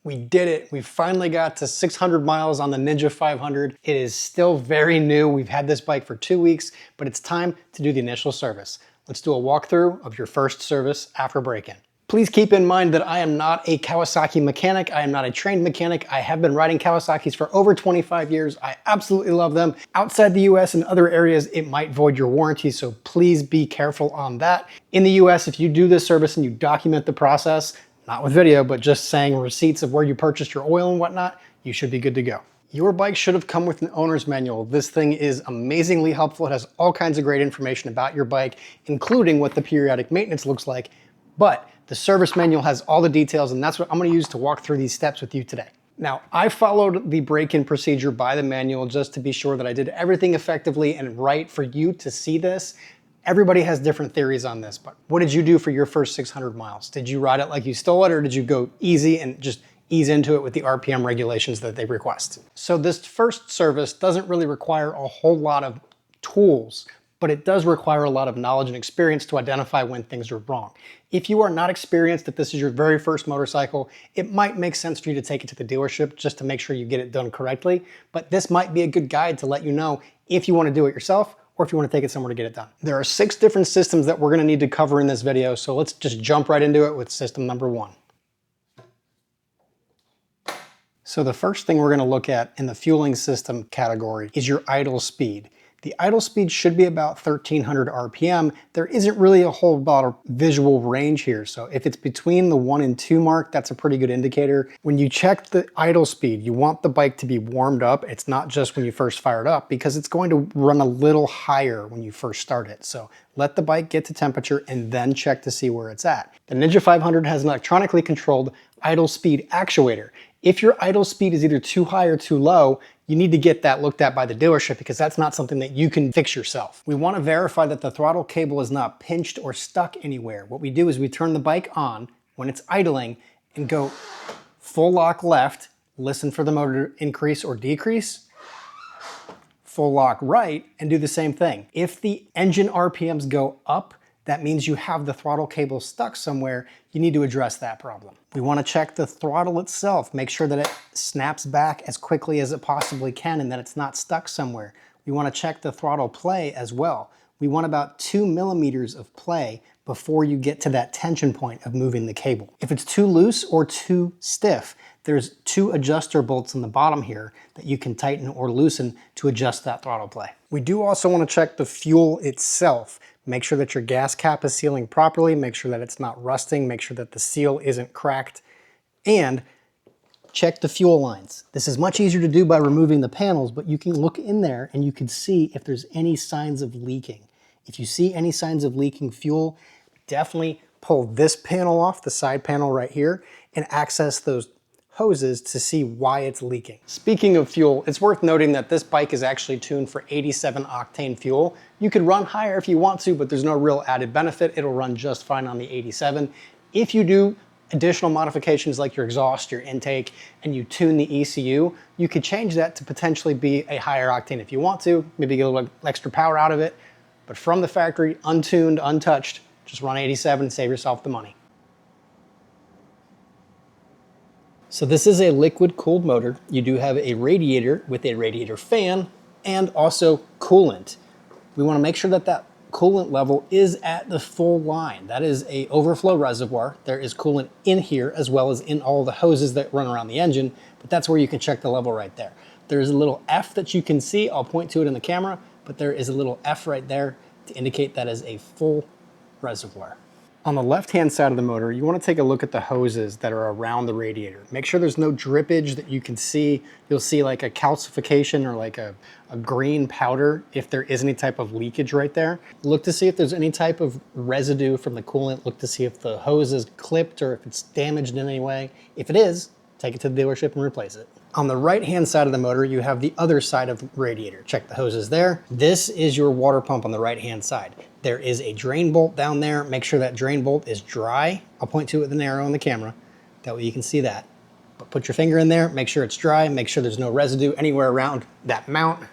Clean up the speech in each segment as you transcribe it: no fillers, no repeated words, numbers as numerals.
We did it. We finally got to 600 miles on the Ninja 500. It is still very new. We've had this bike for 2 weeks, but it's time to do the initial service. Let's do a walkthrough of your first service after break-in. Please keep in mind that I am not a Kawasaki mechanic. I am not a trained mechanic. I have been riding Kawasaki's for over 25 years. I absolutely love them. Outside the US and other areas, it might void your warranty, so please be careful on that. In the US, if you do this service and you document the process, not with video, but just saying receipts of where you purchased your oil and whatnot, you should be good to go. Your bike should have come with an owner's manual. This thing is amazingly helpful. It has all kinds of great information about your bike, including what the periodic maintenance looks like, but the service manual has all the details, and that's what I'm going to use to walk through these steps with you today. Now, I followed the break-in procedure by the manual just to be sure that I did everything effectively and right for you to see this. Everybody has different theories on this, but what did you do for your first 600 miles? Did you ride it like you stole it, or did you go easy and just ease into it with the RPM regulations that they request? So this first service doesn't really require a whole lot of tools, but it does require a lot of knowledge and experience to identify when things are wrong. If you are not experienced, if this is your very first motorcycle, it might make sense for you to take it to the dealership just to make sure you get it done correctly, but this might be a good guide to let you know if you want to do it yourself or if you want to take it somewhere to get it done. There are 6 different systems that we're going to need to cover in this video, so let's just jump right into it with system number 1. So the first thing we're going to look at in the fueling system category is your idle speed. The idle speed should be about 1300 RPM. There isn't really a whole lot of visual range here, so if it's between the 1 and 2 mark, that's a pretty good indicator. When you check the idle speed, you want the bike to be warmed up. It's not just when you first fire it up, because it's going to run a little higher when you first start it. So let the bike get to temperature and then check to see where it's at. The Ninja 500 has an electronically controlled idle speed actuator. If your idle speed is either too high or too low, you need to get that looked at by the dealership, because that's not something that you can fix yourself. We want to verify that the throttle cable is not pinched or stuck anywhere. What we do is we turn the bike on when it's idling and go full lock left, listen for the motor to increase or decrease, full lock right, and do the same thing. If the engine RPMs go up, that means you have the throttle cable stuck somewhere. You need to address that problem. We want to check the throttle itself, make sure that it snaps back as quickly as it possibly can and that it's not stuck somewhere. We want to check the throttle play as well. We want about 2 millimeters of play before you get to that tension point of moving the cable. If it's too loose or too stiff, there's 2 adjuster bolts in the bottom here that you can tighten or loosen to adjust that throttle play. We do also want to check the fuel itself. Make sure that your gas cap is sealing properly, make sure that it's not rusting, make sure that the seal isn't cracked, and check the fuel lines. This is much easier to do by removing the panels, but you can look in there and you can see if there's any signs of leaking. If you see any signs of leaking fuel, definitely pull this panel off, the side panel right here, and access those hoses to see why it's leaking. Speaking of fuel, it's worth noting that this bike is actually tuned for 87 octane fuel. You could run higher if you want to, but there's no real added benefit. It'll run just fine on the 87. If you do additional modifications like your exhaust, your intake, and you tune the ECU, you could change that to potentially be a higher octane if you want to, maybe get a little extra power out of it. But from the factory, untuned, untouched, just run 87 and save yourself the money. So this is a liquid-cooled motor. You do have a radiator with a radiator fan and also coolant. We want to make sure that that coolant level is at the full line. That is a overflow reservoir. There is coolant in here as well as in all the hoses that run around the engine, but that's where you can check the level right there. There's a little F that you can see. I'll point to it in the camera, but there is a little F right there to indicate that is a full reservoir. On the left-hand side of the motor, you want to take a look at the hoses that are around the radiator. Make sure there's no drippage that you can see. You'll see like a calcification or like a green powder if there is any type of leakage right there. Look to see if there's any type of residue from the coolant. Look to see if the hose is clipped or if it's damaged in any way. If it is, take it to the dealership and replace it. On the right-hand side of the motor, you have the other side of the radiator. Check the hoses there. This is your water pump on the right-hand side. There is a drain bolt down there. Make sure that drain bolt is dry. I'll point to it with an arrow on the camera. That way you can see that. But put your finger in there, make sure it's dry, make sure there's no residue anywhere around that mount.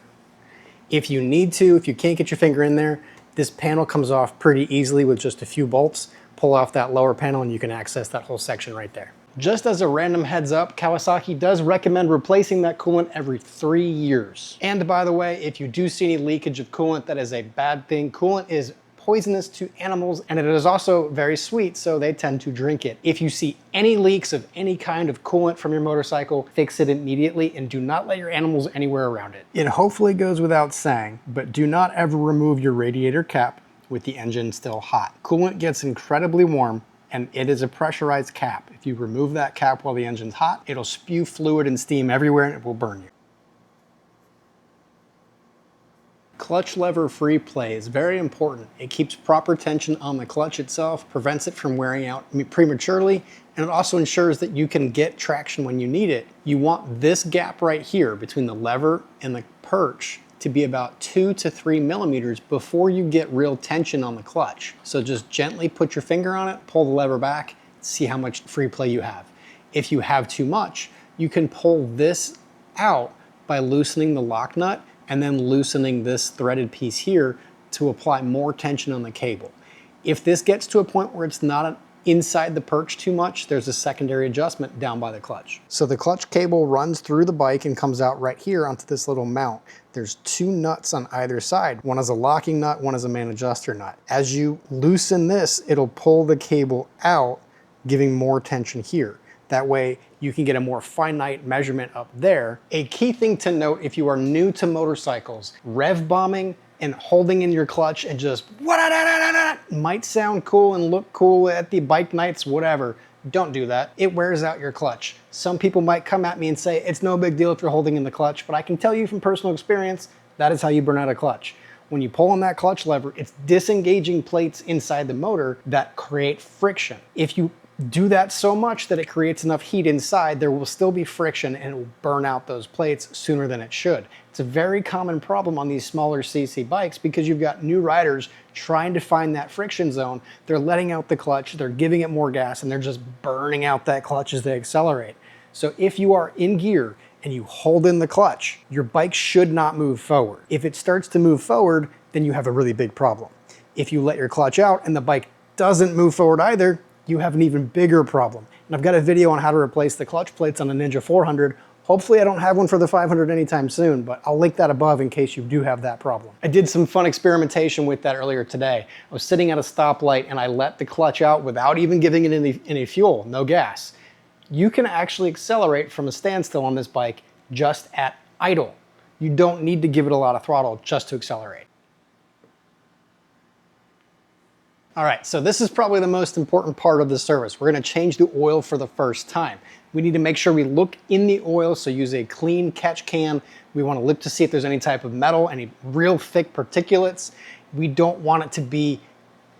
If you need to, if you can't get your finger in there, this panel comes off pretty easily with just a few bolts. Pull off that lower panel and you can access that whole section right there. Just as a random heads up, Kawasaki does recommend replacing that coolant every 3 years. And by the way, if you do see any leakage of coolant, that is a bad thing. Coolant is poisonous to animals, and it is also very sweet, so they tend to drink it. If you see any leaks of any kind of coolant from your motorcycle, fix it immediately and do not let your animals anywhere around it. It hopefully goes without saying, but do not ever remove your radiator cap with the engine still hot. Coolant gets incredibly warm, and it is a pressurized cap. If you remove that cap while the engine's hot, it'll spew fluid and steam everywhere and it will burn you. Clutch lever free play is very important. It keeps proper tension on the clutch itself, prevents it from wearing out prematurely, and it also ensures that you can get traction when you need it. You want this gap right here between the lever and the perch to be about 2 to 3 millimeters before you get real tension on the clutch. So just gently put your finger on it, pull the lever back, see how much free play you have. If you have too much, you can pull this out by loosening the lock nut and then loosening this threaded piece here to apply more tension on the cable. If this gets to a point where it's not inside the perch too much, there's a secondary adjustment down by the clutch. So the clutch cable runs through the bike and comes out right here onto this little mount. There's 2 nuts on either side. One is a locking nut, one is a main adjuster nut. As you loosen this, it'll pull the cable out, giving more tension here. That way you can get a more finite measurement up there. A key thing to note if you are new to motorcycles, rev bombing and holding in your clutch and just might sound cool and look cool at the bike nights, whatever. Don't do that. It wears out your clutch. Some people might come at me and say, it's no big deal if you're holding in the clutch, but I can tell you from personal experience, that is how you burn out a clutch. When you pull on that clutch lever, it's disengaging plates inside the motor that create friction. If you do that so much that it creates enough heat inside, there will still be friction and it will burn out those plates sooner than it should. It's a very common problem on these smaller CC bikes because you've got new riders trying to find that friction zone. They're letting out the clutch, they're giving it more gas, and they're just burning out that clutch as they accelerate. So if you are in gear and you hold in the clutch, your bike should not move forward. If it starts to move forward, then you have a really big problem. If you let your clutch out and the bike doesn't move forward either, you have an even bigger problem. And I've got a video on how to replace the clutch plates on a Ninja 400. Hopefully I don't have one for the 500 anytime soon, but I'll link that above in case you do have that problem. I did some fun experimentation with that earlier today. I was sitting at a stoplight and I let the clutch out without even giving it any fuel, no gas. You can actually accelerate from a standstill on this bike just at idle. You don't need to give it a lot of throttle just to accelerate. All right, so this is probably the most important part of the service. We're gonna change the oil for the first time. We need to make sure we look in the oil, so use a clean catch can. We wanna look to see if there's any type of metal, any real thick particulates. We don't want it to be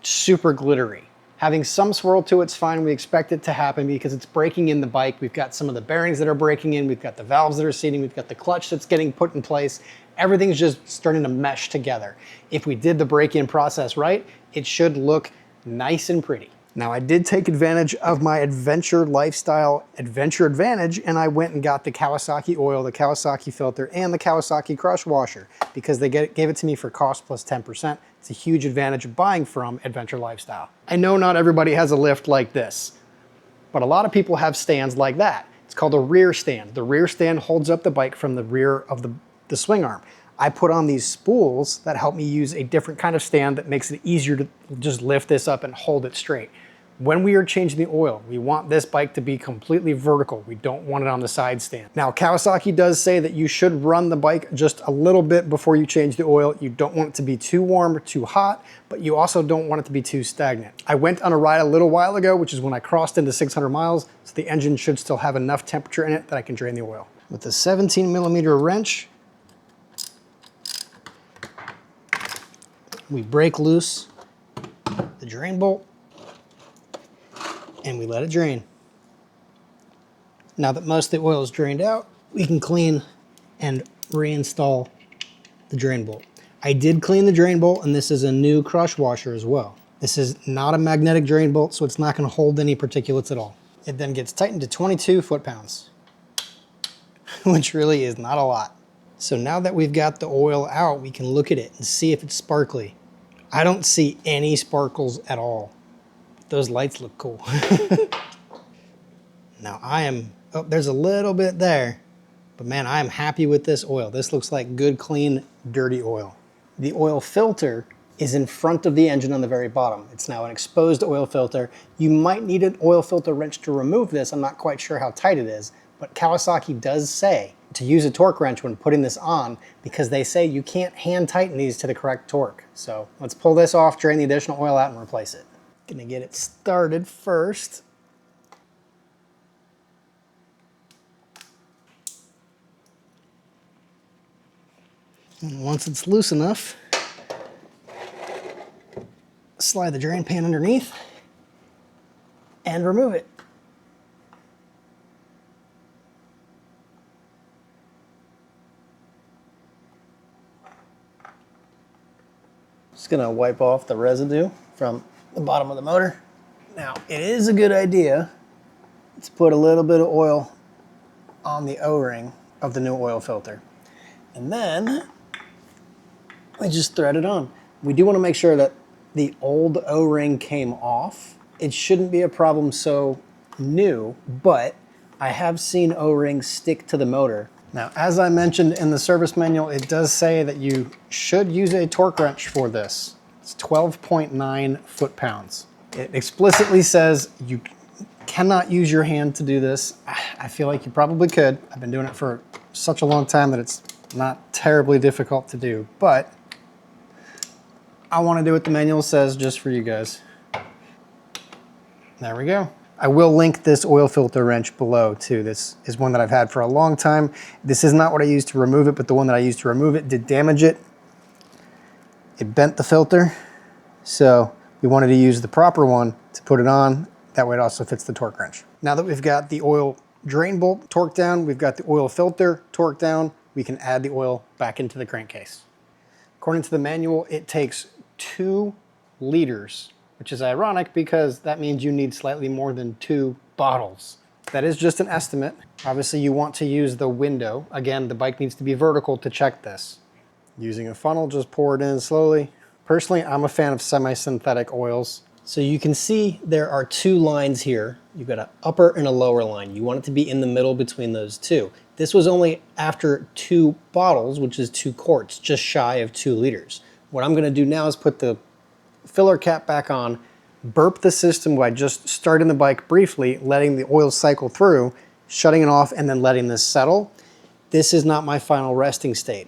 super glittery. Having some swirl to it's fine. We expect it to happen because it's breaking in the bike. We've got some of the bearings that are breaking in. We've got the valves that are seating. We've got the clutch that's getting put in place. Everything's just starting to mesh together. If we did the break-in process right, it should look nice and pretty. Now I did take advantage of my adventure lifestyle adventure advantage and I went and got the Kawasaki oil, the Kawasaki filter, and the Kawasaki crush washer because they gave it to me for cost plus 10%. It's a huge advantage of buying from adventure lifestyle. I know not everybody has a lift like this, but a lot of people have stands like that. It's called a rear stand. The rear stand holds up the bike from the rear of the swing arm. I put on these spools that help me use a different kind of stand that makes it easier to just lift this up and hold it straight. When we are changing the oil, we want this bike to be completely vertical. We don't want it on the side stand. Now, Kawasaki does say that you should run the bike just a little bit before you change the oil. You don't want it to be too warm or too hot, but you also don't want it to be too stagnant. I went on a ride a little while ago, which is when I crossed into 600 miles, so the engine should still have enough temperature in it that I can drain the oil. With the 17mm wrench, we break loose the drain bolt and we let it drain. Now that most of the oil is drained out, we can clean and reinstall the drain bolt. I did clean the drain bolt, and this is a new crush washer as well. This is not a magnetic drain bolt, so it's not going to hold any particulates at all. It then gets tightened to 22 foot-pounds, which really is not a lot. So now that we've got the oil out, we can look at it and see if it's sparkly. I don't see any sparkles at all. Those lights look cool. Now oh, there's a little bit there, but man, I am happy with this oil. This looks like good, clean, dirty oil. The oil filter is in front of the engine on the very bottom. It's now an exposed oil filter. You might need an oil filter wrench to remove this. I'm not quite sure how tight it is, but Kawasaki does say to use a torque wrench when putting this on, because they say you can't hand tighten these to the correct torque. So let's pull this off, drain the additional oil out, and replace it. Gonna get it started first. And once it's loose enough, slide the drain pan underneath and remove it. Just gonna wipe off the residue from the bottom of the motor. Now, it is a good idea to put a little bit of oil on the O-ring of the new oil filter. And then we just thread it on. We do want to make sure that the old O-ring came off. It shouldn't be a problem so new, but I have seen O-rings stick to the motor. Now, as I mentioned in the service manual, it does say that you should use a torque wrench for this. It's 12.9 foot-pounds. It explicitly says you cannot use your hand to do this. I feel like you probably could. I've been doing it for such a long time that it's not terribly difficult to do, but I want to do what the manual says just for you guys. There we go. I will link this oil filter wrench below too. This is one that I've had for a long time. This is not what I used to remove it, but the one that I used to remove it did damage it. It bent the filter, so we wanted to use the proper one to put it on. That way it also fits the torque wrench. Now that we've got the oil drain bolt torqued down, we've got the oil filter torqued down, we can add the oil back into the crankcase. According to the manual, it takes 2 liters, which is ironic because that means you need slightly more than 2 bottles. That is just an estimate. Obviously you want to use the window. Again, the bike needs to be vertical to check this. Using a funnel, just pour it in slowly. Personally, I'm a fan of semi-synthetic oils. So you can see there are 2 lines here. You've got an upper and a lower line. You want it to be in the middle between those 2. This was only after 2 bottles, which is 2 quarts, just shy of 2 liters. What I'm gonna do now is put the filler cap back on, burp the system by just starting the bike briefly, letting the oil cycle through, shutting it off, and then letting this settle. This is not my final resting state.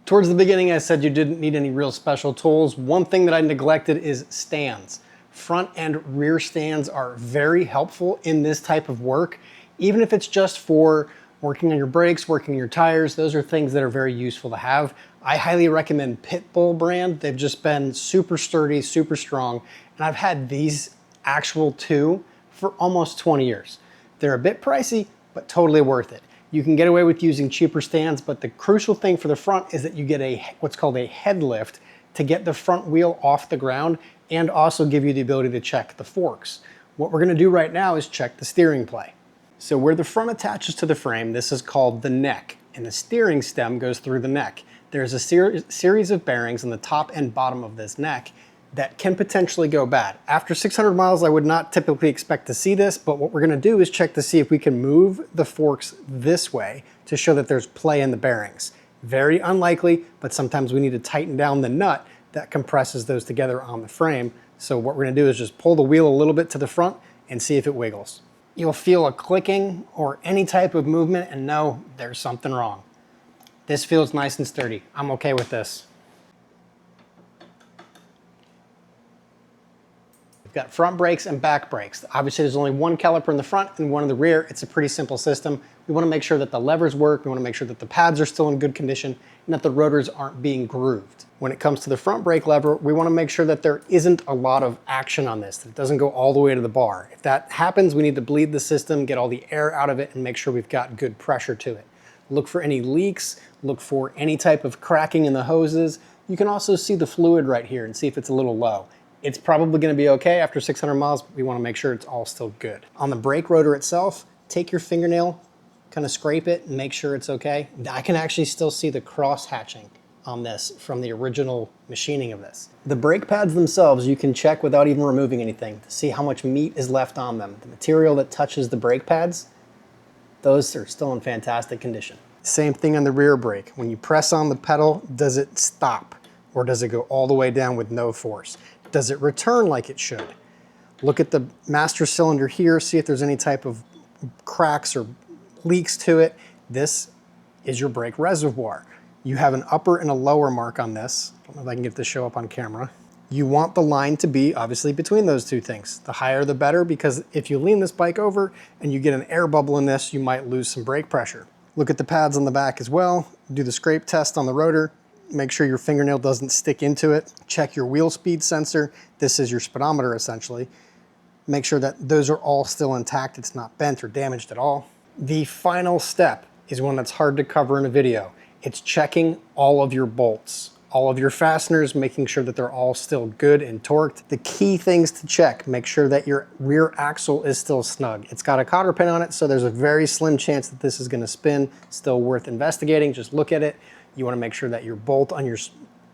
Towards the beginning, I said you didn't need any real special tools. One thing that I neglected is stands. Front and rear stands are very helpful in this type of work. Even if it's just for working on your brakes, working on your tires, those are things that are very useful to have. I highly recommend Pitbull brand. They've just been super sturdy, super strong. And I've had these actual 2 for almost 20 years. They're a bit pricey, but totally worth it. You can get away with using cheaper stands, but the crucial thing for the front is that you get what's called a head lift to get the front wheel off the ground and also give you the ability to check the forks. What we're gonna do right now is check the steering play. So where the front attaches to the frame, this is called the neck, and the steering stem goes through the neck. There's a series of bearings on the top and bottom of this neck that can potentially go bad. After 600 miles, I would not typically expect to see this, but what we're gonna do is check to see if we can move the forks this way to show that there's play in the bearings. Very unlikely, but sometimes we need to tighten down the nut that compresses those together on the frame. So what we're gonna do is just pull the wheel a little bit to the front and see if it wiggles. You'll feel a clicking or any type of movement and know there's something wrong. This feels nice and sturdy. I'm okay with this. We've got front brakes and back brakes. Obviously there's only one caliper in the front and one in the rear. It's a pretty simple system. We want to make sure that the levers work. We want to make sure that the pads are still in good condition and that the rotors aren't being grooved. When it comes to the front brake lever, we want to make sure that there isn't a lot of action on this, that it doesn't go all the way to the bar. If that happens, we need to bleed the system, get all the air out of it, and make sure we've got good pressure to it. Look for any leaks, look for any type of cracking in the hoses. You can also see the fluid right here and see if it's a little low. It's probably going to be okay after 600 miles, but we want to make sure it's all still good. On the brake rotor itself, take your fingernail, kind of scrape it and make sure it's okay. I can actually still see the cross hatching on this from the original machining of this. The brake pads themselves you can check without even removing anything to see how much meat is left on them. The material that touches the brake pads, those are still in fantastic condition. Same thing on the rear brake. When you press on the pedal, does it stop or does it go all the way down with no force? Does it return like it should? Look at the master cylinder here, see if there's any type of cracks or leaks to it. This is your brake reservoir. You have an upper and a lower mark on this. I don't know if I can get this to show up on camera. You want the line to be obviously between those two things. The higher the better, because if you lean this bike over and you get an air bubble in this, you might lose some brake pressure. Look at the pads on the back as well. Do the scrape test on the rotor. Make sure your fingernail doesn't stick into it. Check your wheel speed sensor. This is your speedometer essentially. Make sure that those are all still intact. It's not bent or damaged at all. The final step is one that's hard to cover in a video. It's checking all of your bolts, all of your fasteners, making sure that they're all still good and torqued. The key things to check, make sure that your rear axle is still snug. It's got a cotter pin on it, so there's a very slim chance that this is gonna spin. Still worth investigating, just look at it. You wanna make sure that your bolt on your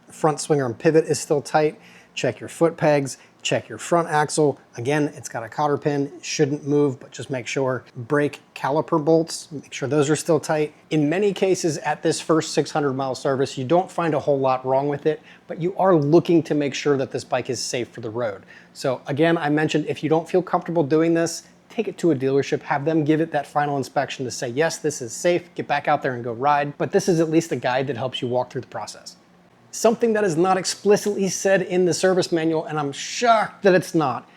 front swing arm pivot is still tight. Check your foot pegs, check your front axle. Again, it's got a cotter pin, it shouldn't move, but just make sure. Brake caliper bolts, make sure those are still tight. In many cases at this first 600-mile service, you don't find a whole lot wrong with it, but you are looking to make sure that this bike is safe for the road. So again, I mentioned if you don't feel comfortable doing this, take it to a dealership, have them give it that final inspection to say, yes, this is safe, get back out there and go ride. But this is at least a guide that helps you walk through the process. Something that is not explicitly said in the service manual, and I'm shocked that it's not,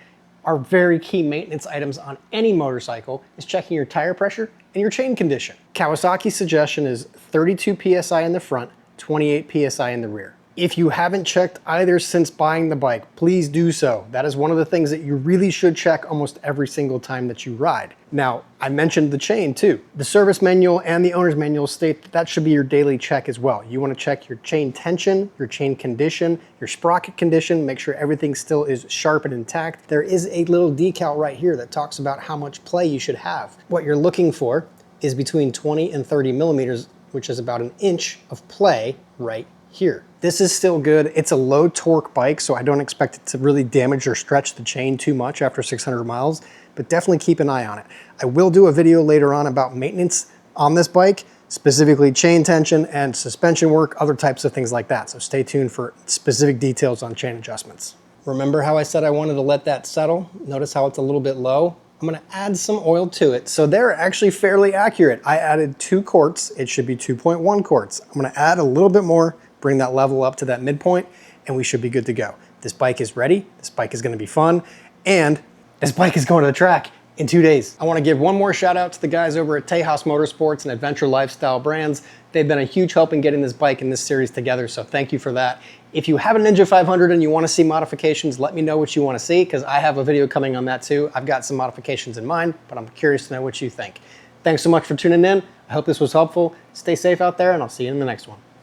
are very key maintenance items on any motorcycle is checking your tire pressure and your chain condition. Kawasaki's suggestion is 32 PSI in the front, 28 PSI in the rear. If you haven't checked either since buying the bike, please do so. That is one of the things that you really should check almost every single time that you ride. Now, I mentioned the chain too. The service manual and the owner's manual state that that should be your daily check as well. You want to check your chain tension, your chain condition, your sprocket condition, make sure everything still is sharp and intact. There is a little decal right here that talks about how much play you should have. What you're looking for is between 20 and 30 millimeters, which is about an inch of play right here. This is still good. It's a low torque bike, so I don't expect it to really damage or stretch the chain too much after 600 miles, but definitely keep an eye on it. I will do a video later on about maintenance on this bike, specifically chain tension and suspension work, other types of things like that. So stay tuned for specific details on chain adjustments. Remember how I said I wanted to let that settle? Notice how it's a little bit low? I'm gonna add some oil to it. So they're actually fairly accurate. I added 2 quarts. It should be 2.1 quarts. I'm gonna add a little bit more, bring that level up to that midpoint, and we should be good to go. This bike is ready, this bike is gonna be fun, and this bike is going to the track in 2 days. I wanna give one more shout out to the guys over at Tejas Motorsports and Adventure Lifestyle Brands. They've been a huge help in getting this bike and this series together, so thank you for that. If you have a Ninja 500 and you wanna see modifications, let me know what you wanna see, because I have a video coming on that too. I've got some modifications in mind, but I'm curious to know what you think. Thanks so much for tuning in. I hope this was helpful. Stay safe out there, and I'll see you in the next one.